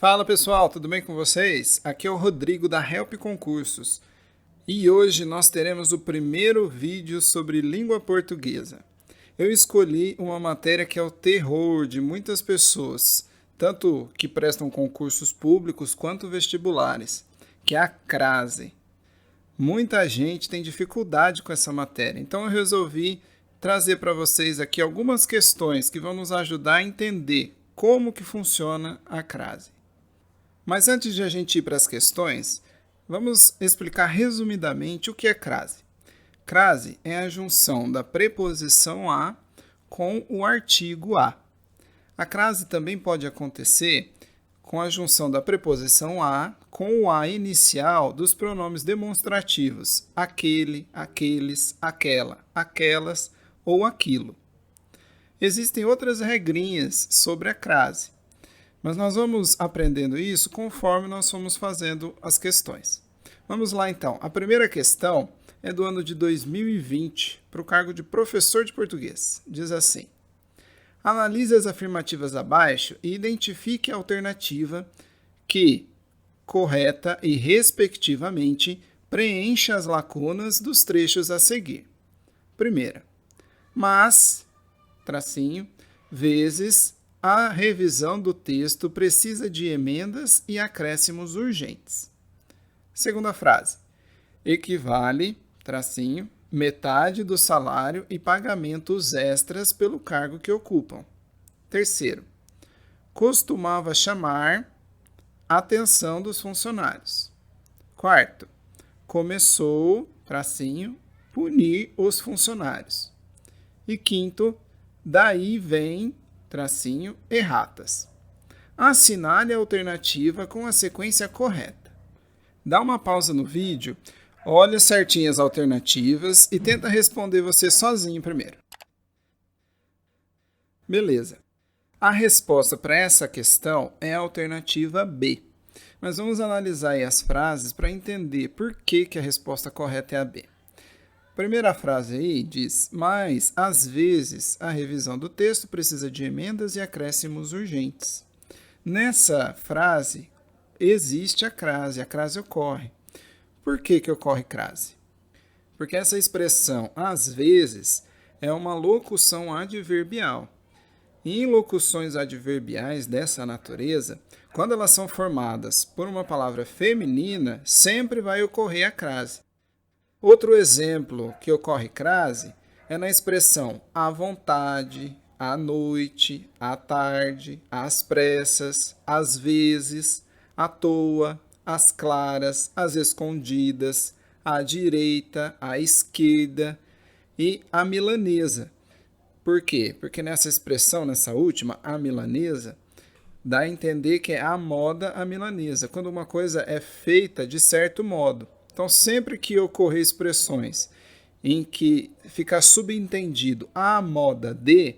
Fala pessoal, tudo bem com vocês? Aqui é o Rodrigo da Help Concursos e hoje nós teremos o primeiro vídeo sobre língua portuguesa. Eu escolhi uma matéria que é o terror de muitas pessoas, tanto que prestam concursos públicos quanto vestibulares, que é a crase. Muita gente tem dificuldade com essa matéria, então eu resolvi trazer para vocês aqui algumas questões que vão nos ajudar a entender como que funciona a crase. Mas antes de a gente ir para as questões, vamos explicar resumidamente o que é crase. Crase é a junção da preposição a com o artigo a. A crase também pode acontecer com a junção da preposição a com o a inicial dos pronomes demonstrativos aquele, aqueles, aquela, aquelas ou aquilo. Existem outras regrinhas sobre a crase, mas nós vamos aprendendo isso conforme nós formos fazendo as questões. Vamos lá então. A primeira questão é do ano de 2020, para o cargo de professor de português. Diz assim: analise as afirmativas abaixo e identifique a alternativa que, correta e respectivamente, preencha as lacunas dos trechos a seguir. Primeira, mas, tracinho, vezes, a revisão do texto precisa de emendas e acréscimos urgentes. Segunda frase. Equivale, tracinho, metade do salário e pagamentos extras pelo cargo que ocupam. Terceiro. Costumava chamar a atenção dos funcionários. Quarto. Começou, tracinho, punir os funcionários. E quinto. Daí vem, tracinho, erratas. Assinale a alternativa com a sequência correta. Dá uma pausa no vídeo, olha certinho as alternativas e tenta responder você sozinho primeiro. Beleza. A resposta para essa questão é a alternativa B. Mas vamos analisar aí as frases para entender por que a resposta correta é a B. Primeira frase aí diz, mas, às vezes, a revisão do texto precisa de emendas e acréscimos urgentes. Nessa frase, existe a crase ocorre. Por que ocorre crase? Porque essa expressão, às vezes, é uma locução adverbial. E em locuções adverbiais dessa natureza, quando elas são formadas por uma palavra feminina, sempre vai ocorrer a crase. Outro exemplo que ocorre crase é na expressão à vontade, à noite, à tarde, às pressas, às vezes, à toa, às claras, às escondidas, à direita, à esquerda e à milanesa. Por quê? Porque nessa expressão, nessa última, a milanesa, dá a entender que é a moda a milanesa, quando uma coisa é feita de certo modo. Então, sempre que ocorrer expressões em que fica subentendido a moda de,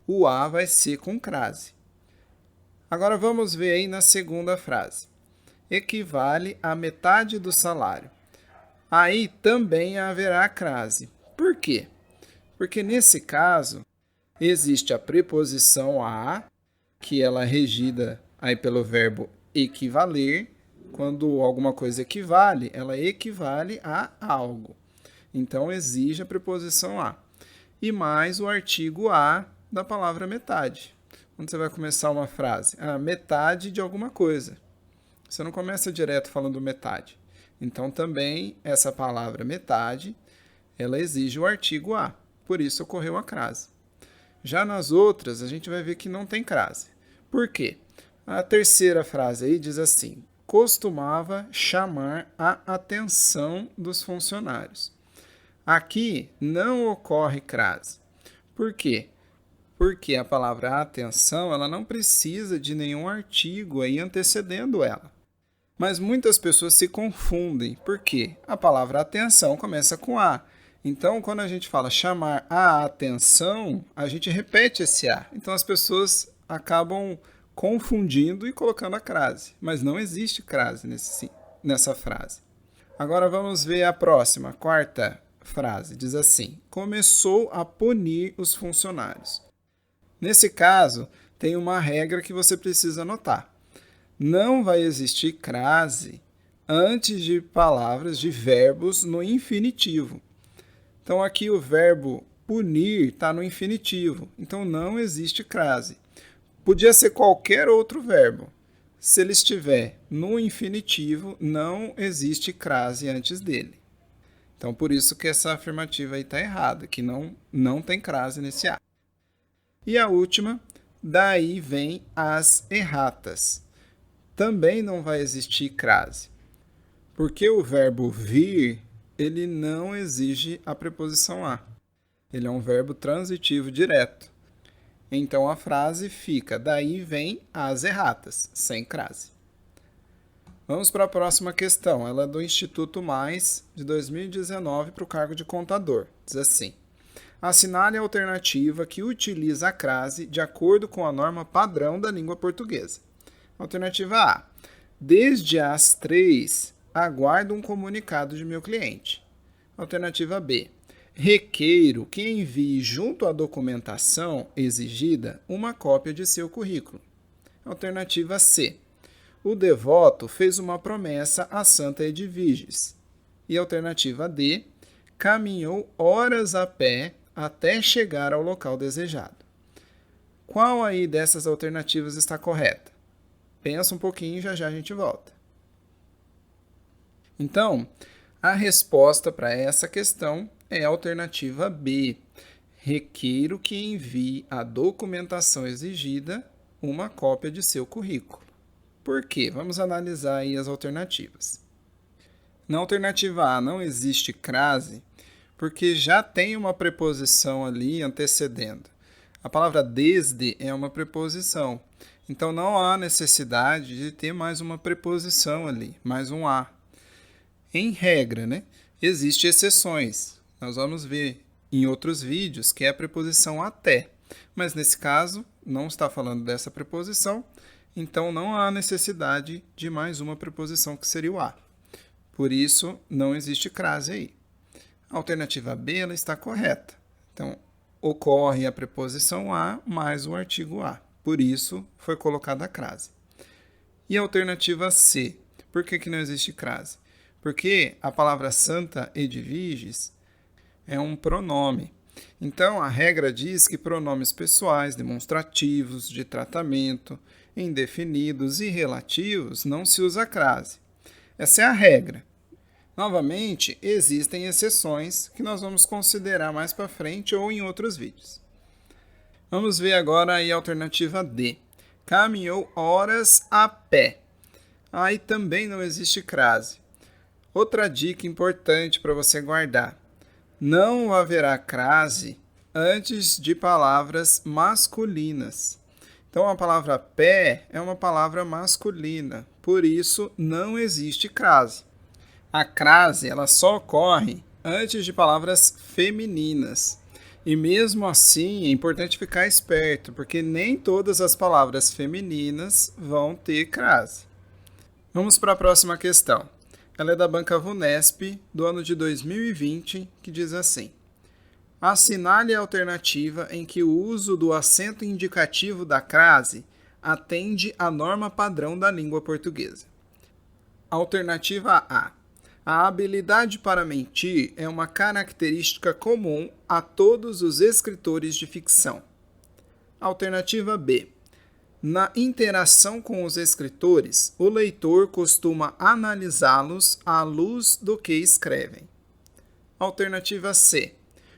o a vai ser com crase. Agora vamos ver aí na segunda frase. Equivale a metade do salário. Aí também haverá crase. Por quê? Porque nesse caso existe a preposição a, que ela é regida aí pelo verbo equivaler. Quando alguma coisa equivale, ela equivale a algo. Então, exige a preposição a. E mais o artigo a da palavra metade. Quando você vai começar uma frase, metade de alguma coisa. Você não começa direto falando metade. Então, também, essa palavra metade, ela exige o artigo a. Por isso, ocorreu a crase. Já nas outras, a gente vai ver que não tem crase. Por quê? A terceira frase aí diz assim: costumava chamar a atenção dos funcionários. Aqui não ocorre crase. Por quê? Porque a palavra atenção ela não precisa de nenhum artigo aí antecedendo ela. Mas muitas pessoas se confundem. Por quê? A palavra atenção começa com a. Então, quando a gente fala chamar a atenção, a gente repete esse a. Então, as pessoas acabam confundindo e colocando a crase, mas não existe crase nessa frase. Agora vamos ver a próxima, a quarta frase. Diz assim: começou a punir os funcionários. Nesse caso, tem uma regra que você precisa anotar. não vai existir crase antes de palavras, de verbos no infinitivo. Então, aqui o verbo punir está no infinitivo, então não existe crase. Podia ser qualquer outro verbo. Se ele estiver no infinitivo, não existe crase antes dele. Então, por isso que essa afirmativa aí está errada, que não tem crase nesse A. E a última, daí vem as erratas. Também não vai existir crase, porque o verbo vir, ele não exige a preposição a. Ele é um verbo transitivo direto. Então, a frase fica, daí vem as erratas, sem crase. Vamos para a próxima questão. Ela é do Instituto Mais, de 2019, para o cargo de contador. Diz assim: assinale a alternativa que utiliza a crase de acordo com a norma padrão da língua portuguesa. Alternativa A. Desde as 3, aguardo um comunicado de meu cliente. Alternativa B. Requeiro que envie junto à documentação exigida uma cópia de seu currículo. Alternativa C. O devoto fez uma promessa a Santa Edviges. E alternativa D. Caminhou horas a pé até chegar ao local desejado. Qual aí dessas alternativas está correta? Pensa um pouquinho e já a gente volta. Então, a resposta para essa questão é a alternativa B. Requeiro que envie a documentação exigida uma cópia de seu currículo. Por quê? Vamos analisar aí as alternativas. Na alternativa A não existe crase, porque já tem uma preposição ali antecedendo. A palavra desde é uma preposição, então não há necessidade de ter mais uma preposição ali, mais um a. Em regra, existem exceções. Nós vamos ver em outros vídeos que é a preposição até, mas nesse caso não está falando dessa preposição, então não há necessidade de mais uma preposição que seria o a. Por isso, não existe crase aí. A alternativa B ela está correta. Então, ocorre a preposição a mais o artigo a. Por isso, foi colocada a crase. E a alternativa C? Por que não existe crase? Porque a palavra Santa Edviges é um pronome. Então, a regra diz que pronomes pessoais, demonstrativos, de tratamento, indefinidos e relativos não se usa crase. Essa é a regra. Novamente, existem exceções que nós vamos considerar mais para frente ou em outros vídeos. Vamos ver agora aí a alternativa D. Caminhou horas a pé. Aí também não existe crase. Outra dica importante para você guardar. Não haverá crase antes de palavras masculinas. Então, a palavra pé é uma palavra masculina, por isso não existe crase. A crase ela só ocorre antes de palavras femininas. E mesmo assim, é importante ficar esperto, porque nem todas as palavras femininas vão ter crase. Vamos para a próxima questão. Ela é da Banca Vunesp, do ano de 2020, que diz assim: assinale a alternativa em que o uso do acento indicativo da crase atende à norma padrão da língua portuguesa. Alternativa A. A habilidade para mentir é uma característica comum a todos os escritores de ficção. Alternativa B. Na interação com os escritores, o leitor costuma analisá-los à luz do que escrevem. Alternativa C.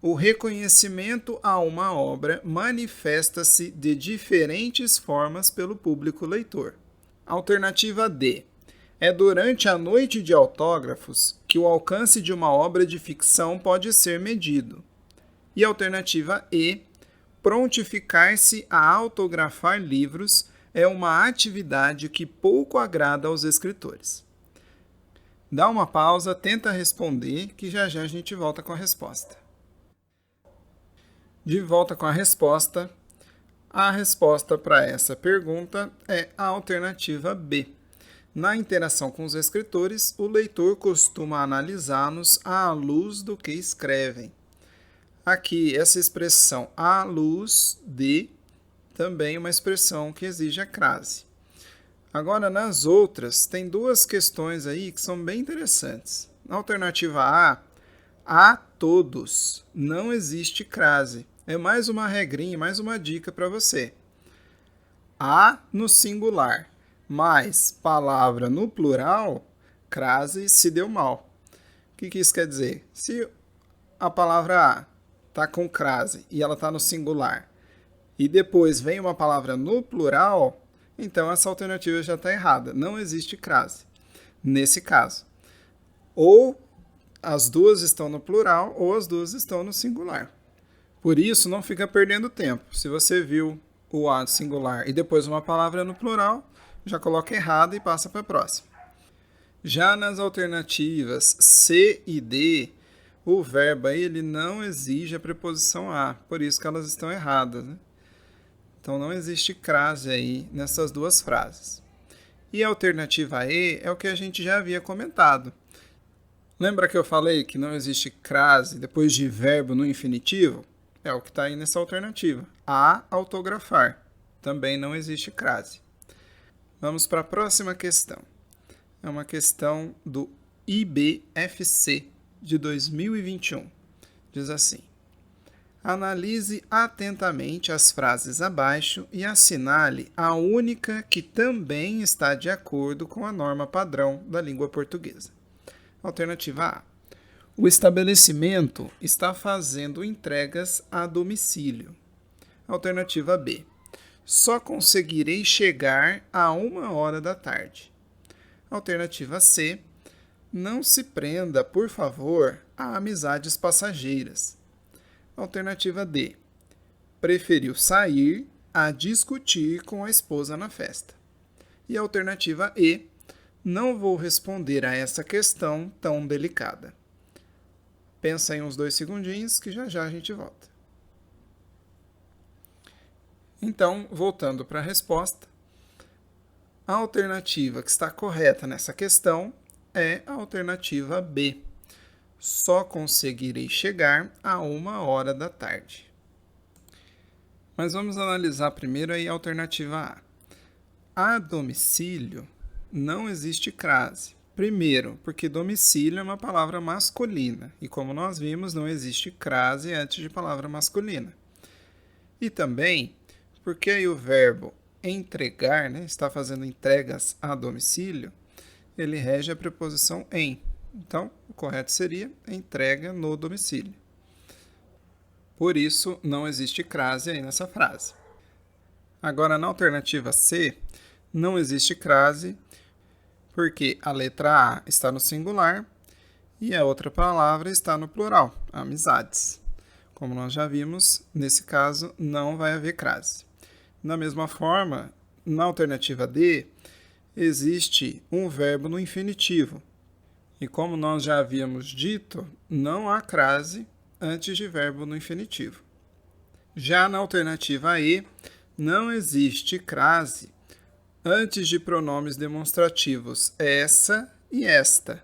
O reconhecimento a uma obra manifesta-se de diferentes formas pelo público leitor. Alternativa D. É durante a noite de autógrafos que o alcance de uma obra de ficção pode ser medido. E alternativa E. Prontificar-se a autografar livros é uma atividade que pouco agrada aos escritores. Dá uma pausa, tenta responder, que já a gente volta com a resposta. De volta com a resposta para essa pergunta é a alternativa B. Na interação com os escritores, o leitor costuma analisá-los à luz do que escrevem. Aqui, essa expressão à luz de também é uma expressão que exige a crase. Agora, nas outras, tem duas questões aí que são bem interessantes. Na alternativa a todos, não existe crase. É mais uma regrinha, mais uma dica para você. A no singular, mais palavra no plural, crase se deu mal. O que isso quer dizer? Se a palavra a está com crase e ela está no singular, e depois vem uma palavra no plural, então essa alternativa já está errada. Não existe crase nesse caso. Ou as duas estão no plural ou as duas estão no singular. Por isso, não fica perdendo tempo. Se você viu o a singular e depois uma palavra no plural, já coloca errado e passa para a próxima. Já nas alternativas C e D, o verbo aí, ele não exige a preposição a, por isso que elas estão erradas, né? Então não existe crase aí nessas duas frases. E a alternativa E é o que a gente já havia comentado. Lembra que eu falei que não existe crase depois de verbo no infinitivo? É o que está aí nessa alternativa. A autografar. Também não existe crase. Vamos para a próxima questão. É uma questão do IBFC de 2021. Diz assim: analise atentamente as frases abaixo e assinale a única que também está de acordo com a norma padrão da língua portuguesa. Alternativa A. O estabelecimento está fazendo entregas a domicílio. Alternativa B. Só conseguirei chegar a 1h da tarde. Alternativa C. Não se prenda, por favor, a amizades passageiras. Alternativa D. Preferiu sair a discutir com a esposa na festa. E alternativa E. Não vou responder a essa questão tão delicada. Pensa aí uns 2 segundinhos que já a gente volta. Então, voltando para a resposta, a alternativa que está correta nessa questão é a alternativa B. Só conseguirei chegar a 1h da tarde. Mas vamos analisar primeiro aí a alternativa A. A domicílio não existe crase. Primeiro, porque domicílio é uma palavra masculina, e como nós vimos, não existe crase antes de palavra masculina. E também, porque aí o verbo entregar, né, está fazendo entregas a domicílio, ele rege a preposição em. Então, o correto seria entrega no domicílio. Por isso, não existe crase aí nessa frase. Agora, na alternativa C, não existe crase, porque a letra A está no singular e a outra palavra está no plural, amizades. Como nós já vimos, nesse caso não vai haver crase. Da mesma forma, na alternativa D, existe um verbo no infinitivo. E como nós já havíamos dito, não há crase antes de verbo no infinitivo. Já na alternativa E, não existe crase antes de pronomes demonstrativos essa e esta.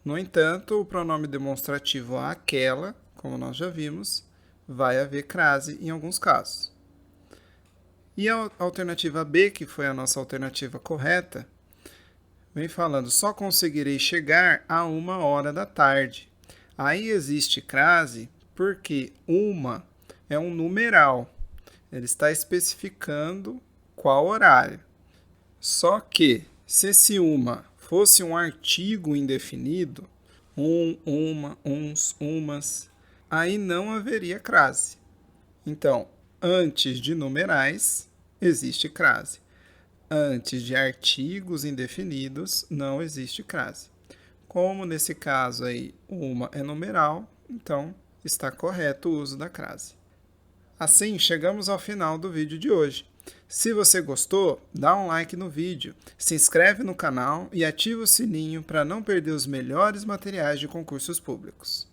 No entanto, o pronome demonstrativo aquela, como nós já vimos, vai haver crase em alguns casos. E a alternativa B, que foi a nossa alternativa correta, vem falando só conseguirei chegar a 1h da tarde. Aí existe crase porque uma é um numeral. Ele está especificando qual horário. Só que, se esse uma fosse um artigo indefinido, uma, uns, umas, aí não haveria crase. Então, antes de numerais, existe crase. Antes de artigos indefinidos, não existe crase. Como nesse caso aí, uma é numeral, então está correto o uso da crase. Assim, chegamos ao final do vídeo de hoje. Se você gostou, dá um like no vídeo, se inscreve no canal e ativa o sininho para não perder os melhores materiais de concursos públicos.